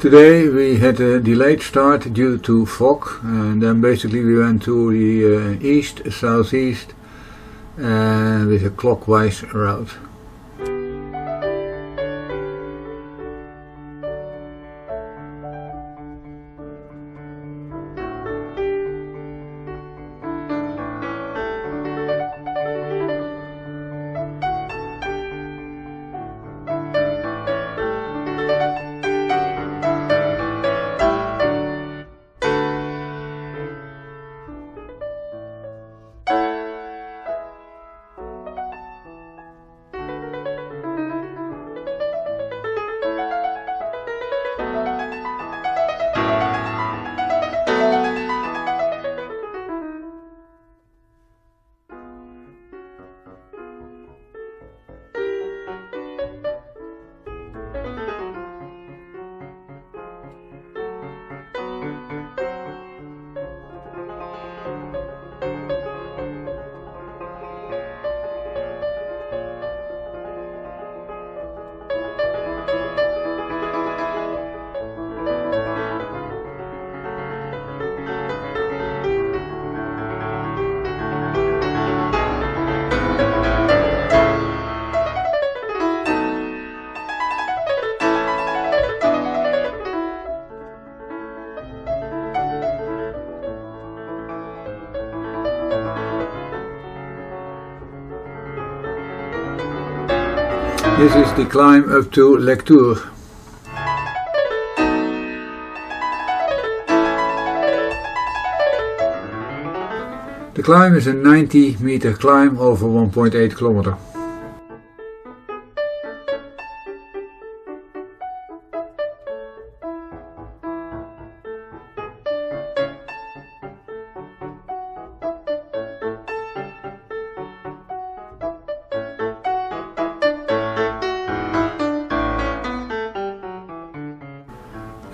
Today we had a delayed start due to fog, and then basically we went to the east, southeast with a clockwise route. This is the climb up to Lectoure. The climb is a 90-meter climb over 1.8 kilometer.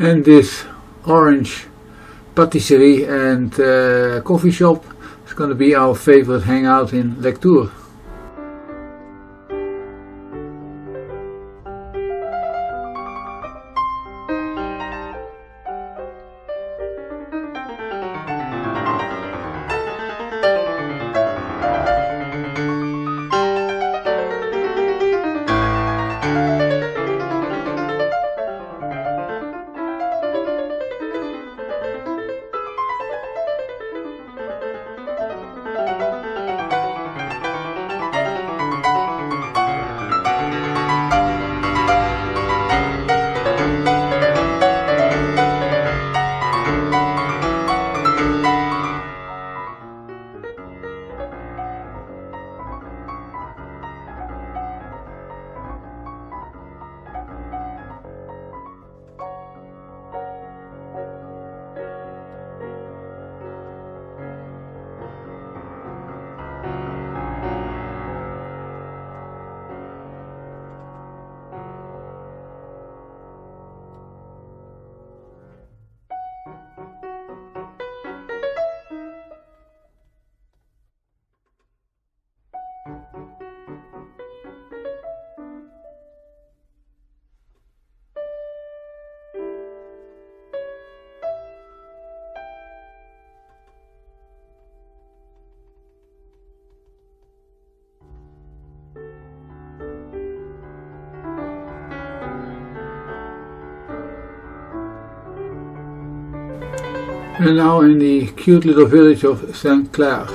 And this orange patisserie and coffee shop is going to be our favorite hangout in Lectoure. We're now in the cute little village of St Clar.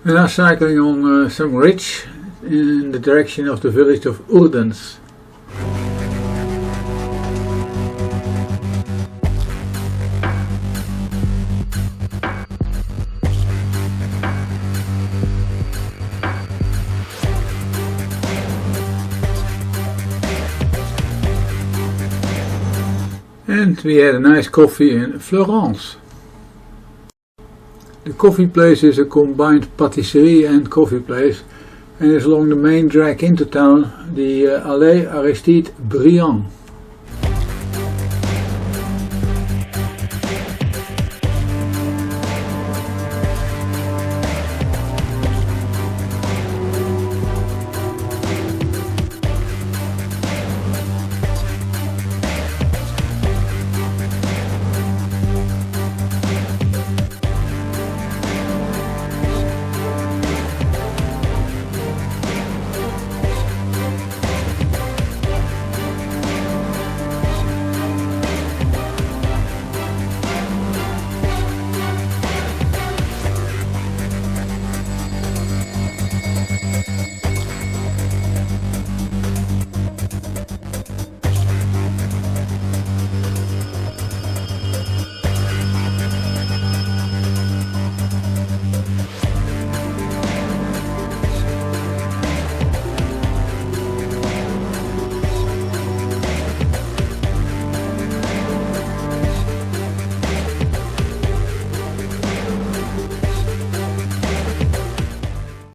We are cycling on some ridge in the direction of the village of Arrets. And we had a nice coffee in Fleurance. The coffee place is a combined patisserie and coffee place and is along the main drag into town, the Allée Aristide Briand.